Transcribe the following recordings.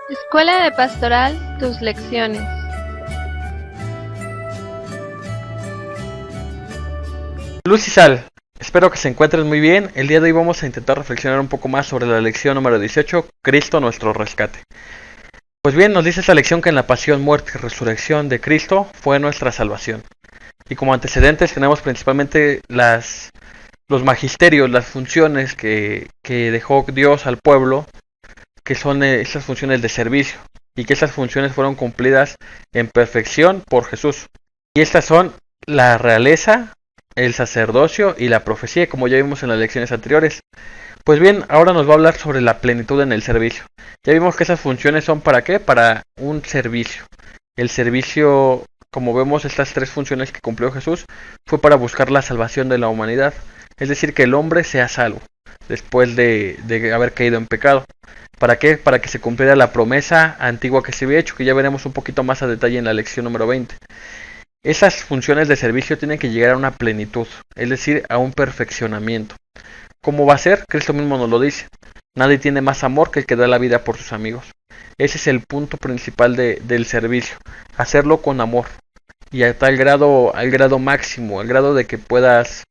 Escuela de Pastoral, tus lecciones. Luz y Sal, espero que se encuentren muy bien. El día de hoy vamos a intentar reflexionar un poco más sobre la lección número 18, Cristo nuestro rescate. Pues bien, nos dice esta lección que en la pasión, muerte y resurrección de Cristo fue nuestra salvación. Y como antecedentes tenemos principalmente los magisterios, las funciones que dejó Dios al pueblo, que son esas funciones de servicio, y que esas funciones fueron cumplidas en perfección por Jesús. Y estas son la realeza, el sacerdocio y la profecía, como ya vimos en las lecciones anteriores. Pues bien, ahora nos va a hablar sobre la plenitud en el servicio. Ya vimos que esas funciones son para qué, para un servicio. El servicio, como vemos, estas tres funciones que cumplió Jesús, fue para buscar la salvación de la humanidad. Es decir, que el hombre sea salvo, después de haber caído en pecado. ¿Para qué? Para que se cumpliera la promesa antigua que se había hecho, que ya veremos un poquito más a detalle en la lección número 20. Esas funciones de servicio tienen que llegar a una plenitud, es decir, a un perfeccionamiento. ¿Cómo va a ser? Cristo mismo nos lo dice. Nadie tiene más amor que el que da la vida por sus amigos. Ese es el punto principal del servicio, hacerlo con amor. Y a tal grado, al grado máximo, al grado de que puedas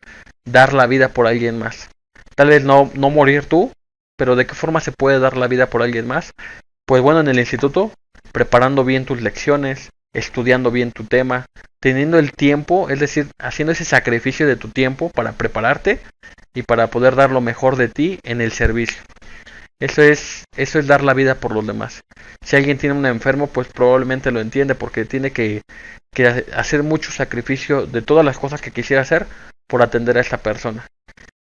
dar la vida por alguien más. Tal vez no morir tú, pero ¿de qué forma se puede dar la vida por alguien más? Pues bueno, en el instituto, preparando bien tus lecciones, estudiando bien tu tema, teniendo el tiempo, es decir, haciendo ese sacrificio de tu tiempo para prepararte y para poder dar lo mejor de ti en el servicio. Eso es dar la vida por los demás. Si alguien tiene un enfermo, pues probablemente lo entiende porque tiene que hacer mucho sacrificio de todas las cosas que quisiera hacer por atender a esta persona.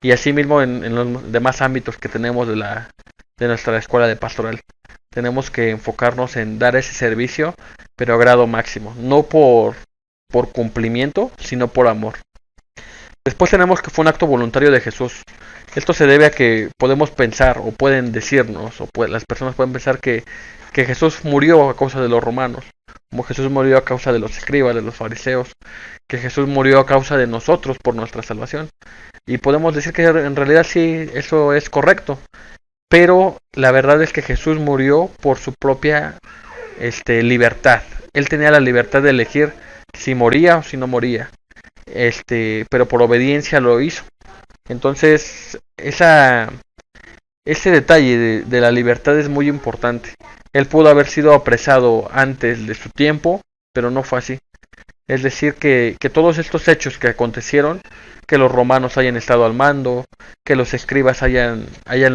Y así mismo en los demás ámbitos que tenemos de nuestra escuela de pastoral. Tenemos que enfocarnos en dar ese servicio, pero a grado máximo. No por cumplimiento, sino por amor. Después tenemos que fue un acto voluntario de Jesús. Esto se debe a que podemos pensar, o pueden decirnos, las personas pueden pensar que Jesús murió a causa de los romanos, como Jesús murió a causa de los escribas, de los fariseos, que Jesús murió a causa de nosotros por nuestra salvación. Y podemos decir que en realidad sí, eso es correcto, pero la verdad es que Jesús murió por su propia libertad. Él tenía la libertad de elegir si moría o si no moría, pero por obediencia lo hizo. Entonces, ese detalle de la libertad es muy importante. Él pudo haber sido apresado antes de su tiempo, pero no fue así. Es decir, que todos estos hechos que acontecieron, que los romanos hayan estado al mando, que los escribas hayan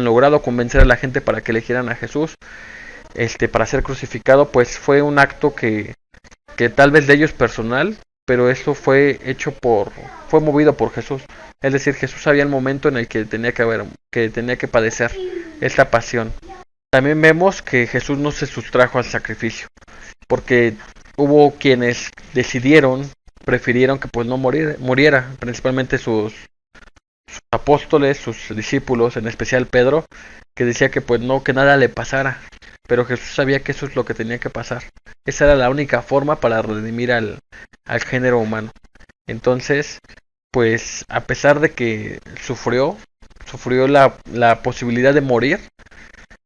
logrado convencer a la gente para que eligieran a Jesús, para ser crucificado, pues fue un acto que tal vez de ellos personal, pero eso fue movido por Jesús. Es decir, Jesús sabía el momento en el que tenía que padecer esta pasión. También vemos que Jesús no se sustrajo al sacrificio, porque hubo quienes prefirieron que pues no muriera, principalmente sus apóstoles, sus discípulos, en especial Pedro, que decía que pues no, que nada le pasara, pero Jesús sabía que eso es lo que tenía que pasar. Esa era la única forma para redimir al género humano. Entonces, pues a pesar de que sufrió la posibilidad de morir,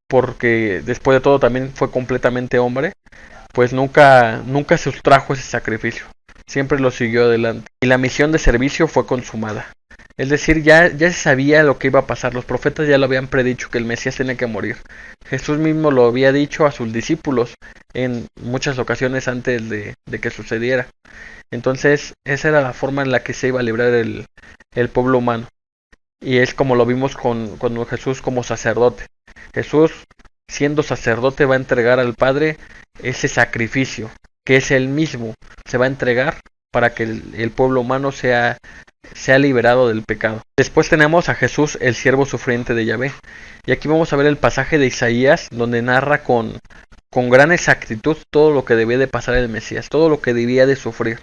porque después de todo también fue completamente hombre, pues nunca sustrajo ese sacrificio, siempre lo siguió adelante. Y la misión de servicio fue consumada. Es decir, ya se sabía lo que iba a pasar, los profetas ya lo habían predicho que el Mesías tenía que morir. Jesús mismo lo había dicho a sus discípulos en muchas ocasiones antes de que sucediera. Entonces, esa era la forma en la que se iba a librar el pueblo humano. Y es como lo vimos con Jesús como sacerdote. Jesús, siendo sacerdote, va a entregar al Padre ese sacrificio, que es él mismo, se va a entregar para que el pueblo humano sea liberado del pecado. Después tenemos a Jesús, el siervo sufriente de Yahvé. Y aquí vamos a ver el pasaje de Isaías, donde narra con gran exactitud todo lo que debía de pasar el Mesías, todo lo que debía de sufrir.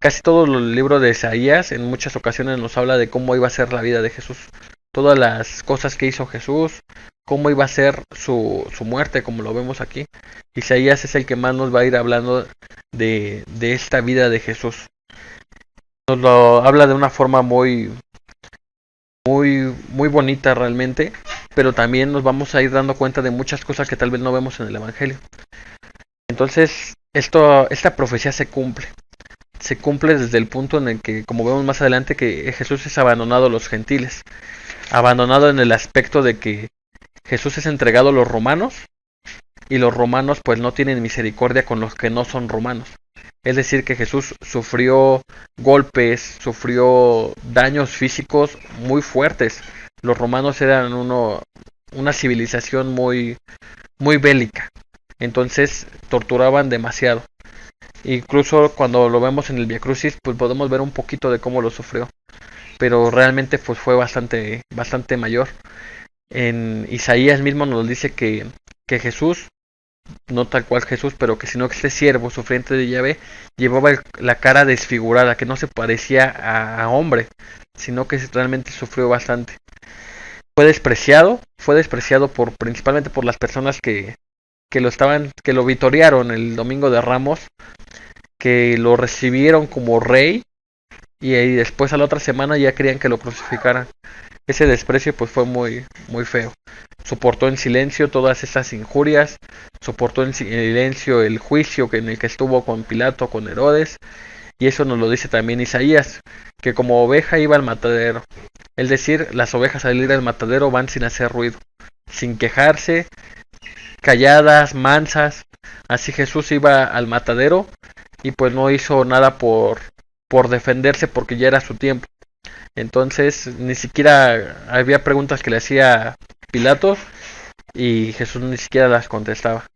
Casi todo el libro de Isaías en muchas ocasiones nos habla de cómo iba a ser la vida de Jesús. Todas las cosas que hizo Jesús, cómo iba a ser su muerte, como lo vemos aquí. Isaías es el que más nos va a ir hablando de esta vida de Jesús. Nos lo habla de una forma muy muy bonita realmente, pero también nos vamos a ir dando cuenta de muchas cosas que tal vez no vemos en el Evangelio. Entonces, esta profecía se cumple desde el punto en el que, como vemos más adelante, que Jesús es abandonado a los gentiles, abandonado en el aspecto de que Jesús es entregado a los romanos, y los romanos pues no tienen misericordia con los que no son romanos. Es decir, que Jesús sufrió golpes, sufrió daños físicos muy fuertes. Los romanos eran una civilización muy bélica, entonces torturaban demasiado. Incluso cuando lo vemos en el Via Crucis, pues podemos ver un poquito de cómo lo sufrió, pero realmente pues fue bastante mayor. En Isaías mismo nos dice que Jesús, no tal cual Jesús, pero que sino que este siervo sufriente de Yahvé llevaba la cara desfigurada, que no se parecía a hombre, sino que realmente sufrió bastante. Fue despreciado principalmente por las personas que lo vitorearon el Domingo de Ramos, que lo recibieron como rey, y después a la otra semana ya querían que lo crucificaran. Ese desprecio pues fue muy feo. Soportó en silencio todas esas injurias, soportó en silencio el juicio en el que estuvo con Pilato, con Herodes, y eso nos lo dice también Isaías, que como oveja iba al matadero. Es decir, las ovejas al ir al matadero van sin hacer ruido, sin quejarse, calladas, mansas. Así Jesús iba al matadero y pues no hizo nada por defenderse, porque ya era su tiempo. Entonces ni siquiera había preguntas que le hacía Pilato y Jesús ni siquiera las contestaba.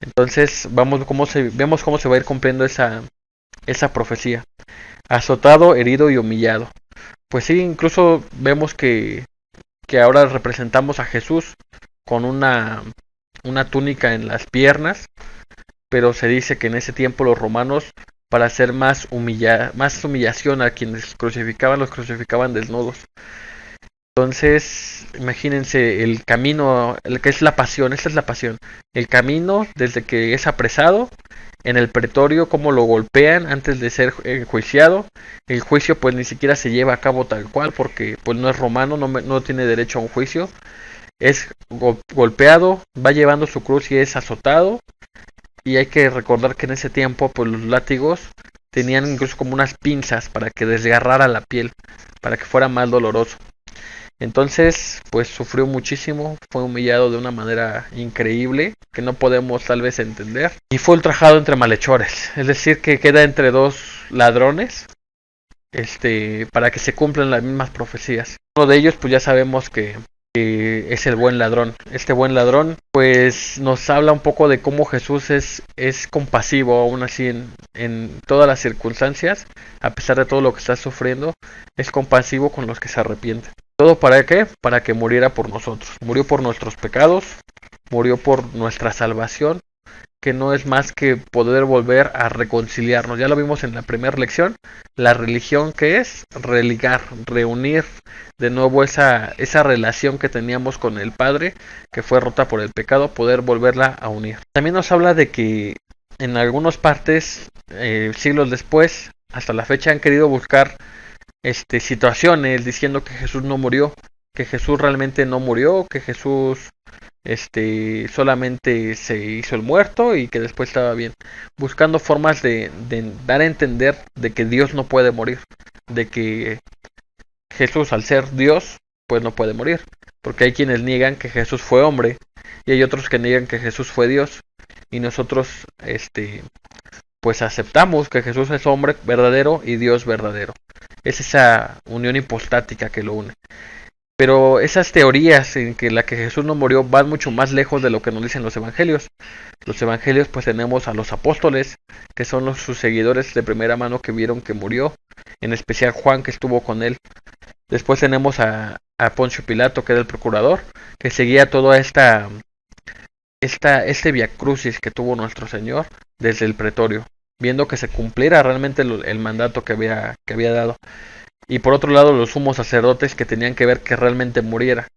Entonces vemos cómo se va a ir cumpliendo esa profecía. Azotado, herido y humillado. Pues sí, incluso vemos que ahora representamos a Jesús con una túnica en las piernas, pero se dice que en ese tiempo los romanos, para hacer más humillación a quienes los crucificaban desnudos. Entonces, imagínense el camino, el que es la pasión, esta es la pasión. El camino desde que es apresado en el pretorio, cómo lo golpean antes de ser enjuiciado. El juicio pues ni siquiera se lleva a cabo tal cual, porque pues no es romano, no tiene derecho a un juicio. Es golpeado, va llevando su cruz y es azotado. Y hay que recordar que en ese tiempo pues los látigos tenían incluso como unas pinzas para que desgarrara la piel, para que fuera más doloroso. Entonces pues sufrió muchísimo, fue humillado de una manera increíble que no podemos tal vez entender, y fue ultrajado entre malhechores, es decir que queda entre dos ladrones, para que se cumplan las mismas profecías. Uno de ellos pues ya sabemos que es el buen ladrón. Este buen ladrón pues nos habla un poco de cómo Jesús es compasivo aún así en todas las circunstancias, a pesar de todo lo que está sufriendo, es compasivo con los que se arrepienten. ¿Todo para qué? Para que muriera por nosotros. Murió por nuestros pecados, murió por nuestra salvación, que no es más que poder volver a reconciliarnos. Ya lo vimos en la primera lección, la religión, que es religar, reunir de nuevo esa relación que teníamos con el Padre, que fue rota por el pecado, poder volverla a unir. También nos habla de que en algunas partes, siglos después, hasta la fecha, han querido buscar situaciones diciendo que Jesús no murió, que Jesús realmente no murió, que Jesús solamente se hizo el muerto y que después estaba bien, buscando formas de dar a entender de que Dios no puede morir, de que Jesús, al ser Dios, pues no puede morir, porque hay quienes niegan que Jesús fue hombre y hay otros que niegan que Jesús fue Dios, y nosotros pues aceptamos que Jesús es hombre verdadero y Dios verdadero. Es esa unión hipostática que lo une. Pero esas teorías en que la que Jesús no murió van mucho más lejos de lo que nos dicen los evangelios. Los evangelios pues tenemos a los apóstoles, que son sus seguidores de primera mano que vieron que murió, en especial Juan, que estuvo con él. Después tenemos a Poncio Pilato, que era el procurador, que seguía toda este Via Crucis que tuvo nuestro Señor desde el pretorio, viendo que se cumpliera realmente el mandato que había dado. Y por otro lado, los sumos sacerdotes, que tenían que ver que realmente muriera.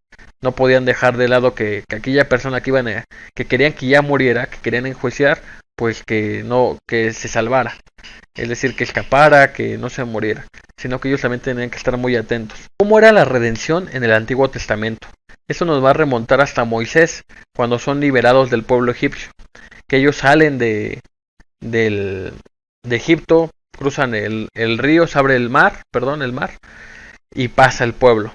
No podían dejar de lado que aquella persona que querían que ya muriera, que querían enjuiciar, pues que se salvara, es decir, que escapara, que no se muriera, sino que ellos también tenían que estar muy atentos. ¿Cómo era la redención en el Antiguo Testamento? Eso nos va a remontar hasta Moisés, cuando son liberados del pueblo egipcio, que ellos salen de Egipto, cruzan el río, se abre el mar, y pasa el pueblo.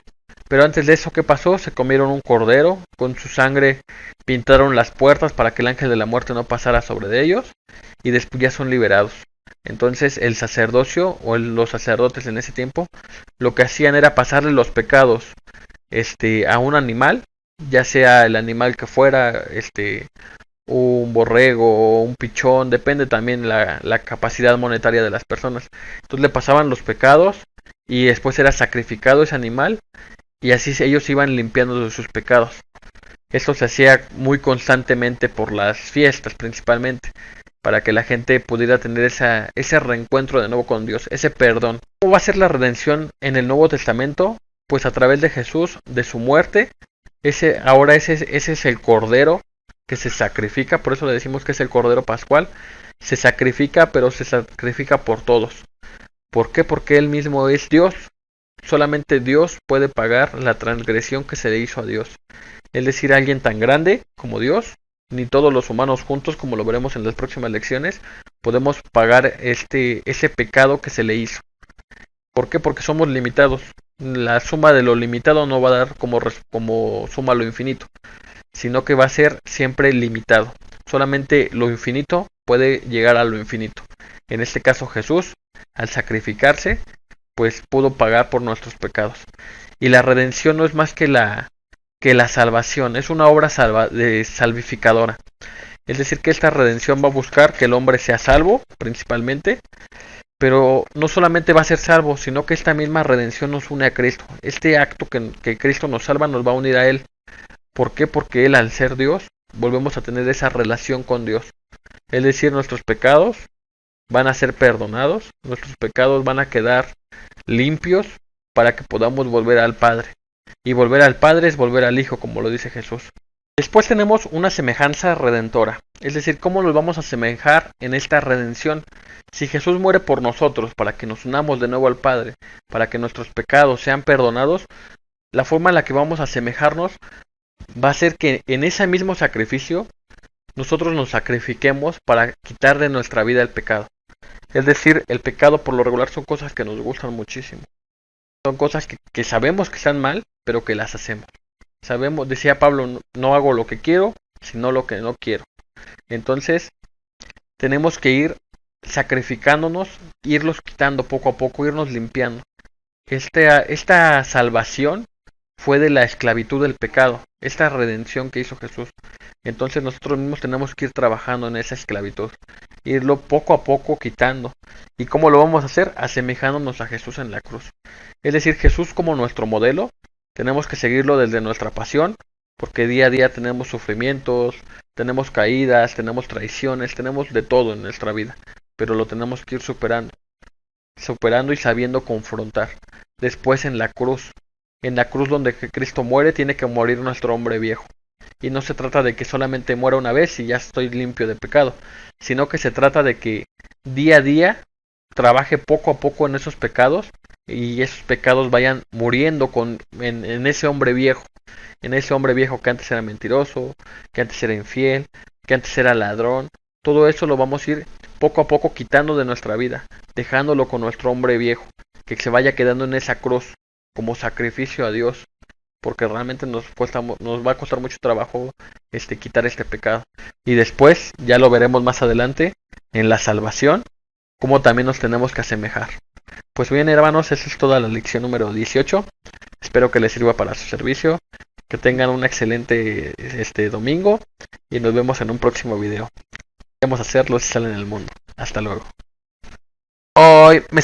Pero antes de eso, ¿qué pasó? Se comieron un cordero, con su sangre pintaron las puertas para que el ángel de la muerte no pasara sobre ellos, y después ya son liberados. Entonces el sacerdocio, los sacerdotes en ese tiempo, lo que hacían era pasarle los pecados a un animal, ya sea el animal que fuera, un borrego o un pichón, depende también la capacidad monetaria de las personas. Entonces le pasaban los pecados y después era sacrificado ese animal, y así ellos iban limpiando de sus pecados. Esto se hacía muy constantemente por las fiestas principalmente, para que la gente pudiera tener ese reencuentro de nuevo con Dios, ese perdón. ¿Cómo va a ser la redención en el Nuevo Testamento? Pues a través de Jesús, de su muerte. Ese es el Cordero que se sacrifica, por eso le decimos que es el Cordero Pascual. Se sacrifica, pero se sacrifica por todos. ¿Por qué? Porque Él mismo es Dios. Solamente Dios puede pagar la transgresión que se le hizo a Dios. Es decir, alguien tan grande como Dios, ni todos los humanos juntos, como lo veremos en las próximas lecciones, podemos pagar ese pecado que se le hizo. ¿Por qué? Porque somos limitados. La suma de lo limitado no va a dar como suma lo infinito, sino que va a ser siempre limitado. Solamente lo infinito puede llegar a lo infinito. En este caso Jesús, al sacrificarse, pues pudo pagar por nuestros pecados. Y la redención no es más que la salvación, es una obra salvificadora. Es decir, que esta redención va a buscar que el hombre sea salvo, principalmente, pero no solamente va a ser salvo, sino que esta misma redención nos une a Cristo. Este acto que Cristo nos salva nos va a unir a Él. ¿Por qué? Porque Él, al ser Dios, volvemos a tener esa relación con Dios. Es decir, nuestros pecados van a ser perdonados, nuestros pecados van a quedar limpios para que podamos volver al Padre. Y volver al Padre es volver al Hijo, como lo dice Jesús. Después tenemos una semejanza redentora, es decir, cómo nos vamos a asemejar en esta redención. Si Jesús muere por nosotros para que nos unamos de nuevo al Padre, para que nuestros pecados sean perdonados, la forma en la que vamos a asemejarnos va a ser que en ese mismo sacrificio nosotros nos sacrifiquemos para quitar de nuestra vida el pecado. Es decir, el pecado por lo regular son cosas que nos gustan muchísimo. Son cosas que sabemos que están mal, pero que las hacemos. Sabemos, decía Pablo, no hago lo que quiero, sino lo que no quiero. Entonces, tenemos que ir sacrificándonos, irlos quitando poco a poco, irnos limpiando. Esta salvación fue de la esclavitud del pecado, esta redención que hizo Jesús. Entonces nosotros mismos tenemos que ir trabajando en esa esclavitud, irlo poco a poco quitando. ¿Y cómo lo vamos a hacer? Asemejándonos a Jesús en la cruz. Es decir, Jesús como nuestro modelo, tenemos que seguirlo desde nuestra pasión, porque día a día tenemos sufrimientos, tenemos caídas, tenemos traiciones, tenemos de todo en nuestra vida, pero lo tenemos que ir superando y sabiendo confrontar. Después en la cruz donde Cristo muere, tiene que morir nuestro hombre viejo. Y no se trata de que solamente muera una vez y ya estoy limpio de pecado, sino que se trata de que día a día trabaje poco a poco en esos pecados, y esos pecados vayan muriendo en ese hombre viejo, que antes era mentiroso, que antes era infiel, que antes era ladrón. Todo eso lo vamos a ir poco a poco quitando de nuestra vida, dejándolo con nuestro hombre viejo, que se vaya quedando en esa cruz como sacrificio a Dios, porque realmente nos va a costar mucho trabajo quitar este pecado. Y después, ya lo veremos más adelante, en la salvación, cómo también nos tenemos que asemejar. Pues bien, hermanos, esa es toda la lección número 18. Espero que les sirva para su servicio. Que tengan un excelente domingo y nos vemos en un próximo video. Vamos a hacerlo si salen en el mundo. Hasta luego. Hoy me